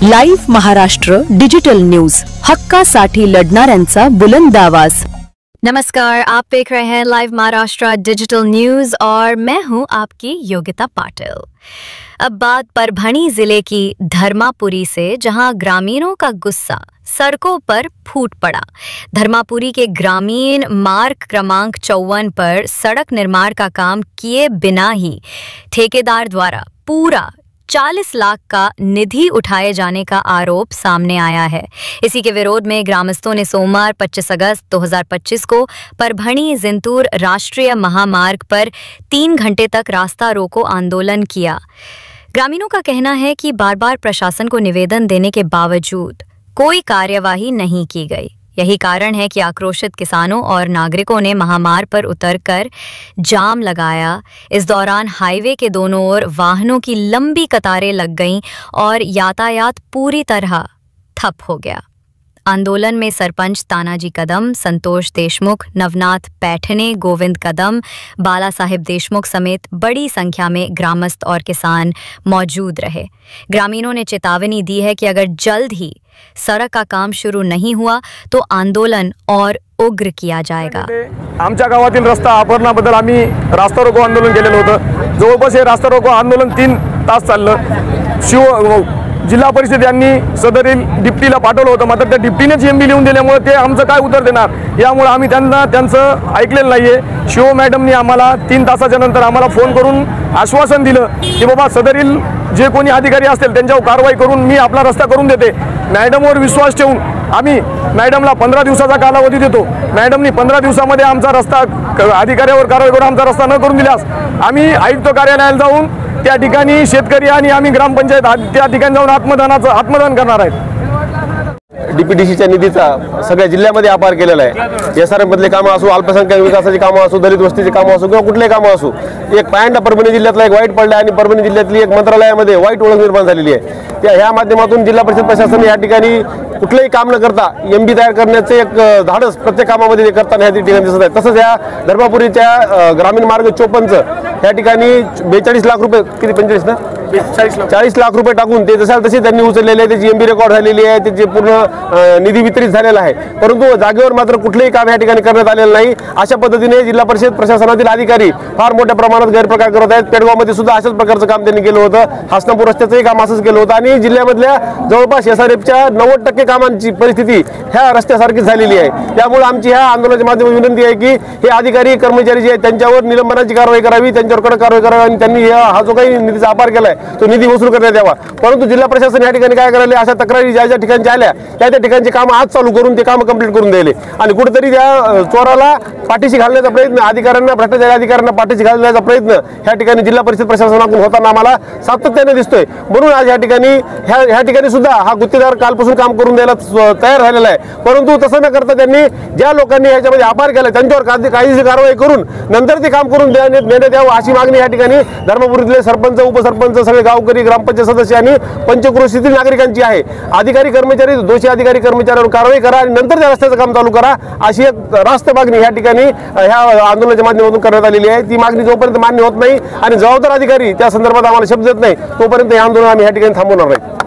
Live Maharashtra digital news, हक्कासाठी लढणाऱ्यांचा बुलंद आवाज। नमस्कार, आप देख रहे हैं लाइव महाराष्ट्र डिजिटल न्यूज और मैं हूं आपकी योगिता पाटिल। अब बात परभणी जिले की धर्मापुरी से, जहां ग्रामीणों का गुस्सा सड़कों पर फूट पड़ा। धर्मापुरी के ग्रामीण मार्ग क्रमांक 54 पर सड़क निर्माण का काम किए बिना ही ठेकेदार द्वारा पूरा 40 लाख का निधि उठाए जाने का आरोप सामने आया है। इसी के विरोध में ग्रामस्थों ने सोमवार 25 अगस्त 2025 को परभणी जिंतूर राष्ट्रीय महामार्ग पर 3 घंटे तक रास्ता रोको आंदोलन किया। ग्रामीणों का कहना है कि बार बार प्रशासन को निवेदन देने के बावजूद कोई कार्यवाही नहीं की गई। यही कारण है कि आक्रोशित किसानों और नागरिकों ने महामार्ग पर उतरकर जाम लगाया। इस दौरान हाईवे के दोनों ओर वाहनों की लंबी कतारें लग गईं और यातायात पूरी तरह ठप हो गया। आंदोलन में सरपंच तानाजी कदम, संतोष देशमुख, नवनाथ पैठने, गोविंद कदम, बाला साहेब देशमुख समेत बड़ी संख्या में ग्रामस्थ और किसान मौजूद रहे। ग्रामीणों ने चेतावनी दी है कि अगर जल्द ही सड़क का काम शुरू नहीं हुआ तो आंदोलन और उग्र किया जाएगा। आमच्या गावातील रस्ता अपहरणाबद्दल आम्ही रास्ता रोको आंदोलन केलेलं होतं। जवळपास हे रास्ता रोको आंदोलन 3 तास चाललं। जिल्हा परिषद यांनी सदरील डिप्टीला पाठवलं होतं, मात्र त्या डिप्टीनेच एमबी लिहून दिल्यामुळे ते आमचं काय उत्तर देणार, यामुळे आम्ही त्यांचं ऐकलेलं नाहीये। शिव मॅडमनी आम्हाला 3 तासाच्या नंतर आम्हाला फोन करून आश्वासन दिलं की बाबा सदरील जे कोणी अधिकारी असतील त्यांच्यावर कारवाई करून मी आपला रस्ता करून देते। मॅडमवर विश्वास ठेवून आम्ही मॅडमला 15 दिवसाचा कालावधी देतो। मॅडमनी 15 दिवसामध्ये आमचा रस्ता अधिकाऱ्यावर कारवाई करून आमचा रस्ता न करून दिल्यास आम्ही आयुक्त कार्यालयाला जाऊन त्या ठिकाणी शेतकरी आणि आम्ही ग्रामपंचायत त्या ठिकाणी जाऊन आत्मदान करणार आहेत। डीपीडीसीच्या निधीचा सगळ्या जिल्ह्यामध्ये अपार केलेला आहे। एसआरएम मधले कामं असो, अल्पसंख्याक विकासाची कामं असो, दलित वस्तीची कामं असो किंवा कुठलेही कामं असो, एक पायंडा परभणी जिल्ह्यातला एक वाईट पडला आणि परभणी जिल्ह्यातली एक मंत्रालयामध्ये वाईट ओळख निर्माण झालेली आहे। ह्या माध्यमातून जिल्हा परिषद प्रशासन या ठिकाणी कुठलेही काम न करता एमबी तयार करण्याचे एक धाडस प्रत्येक कामामध्ये करताना या ठिकाणी दिसत आहे। तसंच या धर्मापुरीच्या ग्रामीण मार्ग 54 या ठिकाणी 42 लाख रुपये, किती 45 ना 40 लाख रुपये टाकून ते जशाल तसे त्यांनी उचललेले आहे। त्याची एमबी रेकॉर्ड झालेली आहे, त्याचे पूर्ण निधी वितरित झालेला आहे, परंतु जागेवर मात्र कुठलेही काम या ठिकाणी करण्यात आलेलं नाही। अशा पद्धतीने जिल्हा परिषद प्रशासनातील अधिकारी फार मोठ्या प्रमाणात गैरप्रकार करत आहेत। पेडगावमध्ये सुद्धा अशाच प्रकारचं काम त्यांनी केलं होतं। हासनापूर रस्त्याचंही काम असंच केलं होतं आणि जिल्ह्यामधल्या जवळपास एसआरएफच्या 90% कामांची परिस्थिती ह्या रस्त्यासारखीच झालेली आहे। त्यामुळे आमची ह्या आंदोलनाच्या माध्यमातून विनंती आहे की हे अधिकारी कर्मचारी जे आहेत त्यांच्यावर निलंबनाची कारवाई करावी, त्यांच्यावर कडक कारवाई करावी आणि त्यांनी हा जो काही निधीचा अपार केलाय तो निधी वसूल करण्यात यावा। परंतु जिल्हा प्रशासन या ठिकाणी काय करायला, अशा तक्रारी ज्या ठिकाणी आल्या त्या ठिकाणचे काम आज चालू करून ते काम कंप्लीट करून द्यायले आणि कुठेतरी त्या चोराला पाठीशी घालण्याचा प्रयत्न, अधिकाऱ्यांना, भ्रष्टाचारी अधिकाऱ्यांना पाठीशी घालण्याचा प्रयत्न ह्या ठिकाणी जिल्हा परिषद प्रशासनाकडून होताना आम्हाला सातत्याने दिसतोय। म्हणून आज ह्या ठिकाणी सुद्धा हा गुत्तेदार कालपासून काम करून द्यायला तयार झालेला आहे, परंतु तसं न करता त्यांनी ज्या लोकांनी ह्याच्यामध्ये अपार केला त्यांच्यावर कायदेशीर कारवाई करून नंतर ते काम करून देण्यात यावं अशी मागणी या ठिकाणी धर्मपुरीतले सरपंच, उपसरपंच, सगळे गावकरी, ग्रामपंचायत सदस्य आणि पंचक्रोशीतील नागरिकांची आहे। अधिकारी कर्मचारी, दोषी अधिकारी कर्मचाऱ्यांवर कारवाई करा आणि नंतर त्या रस्त्याचं काम चालू करा अशी एक रास्त मागणी या ठिकाणी ह्या आंदोलनाच्या माध्यमातून करण्यात आलेली आहे। ती मागणी जोपर्यंत मान्य होत नाही आणि जबाबदार अधिकारी त्या संदर्भात आम्हाला शब्द देत नाही तोपर्यंत हे आंदोलन आम्ही या ठिकाणी थांबवणार नाही।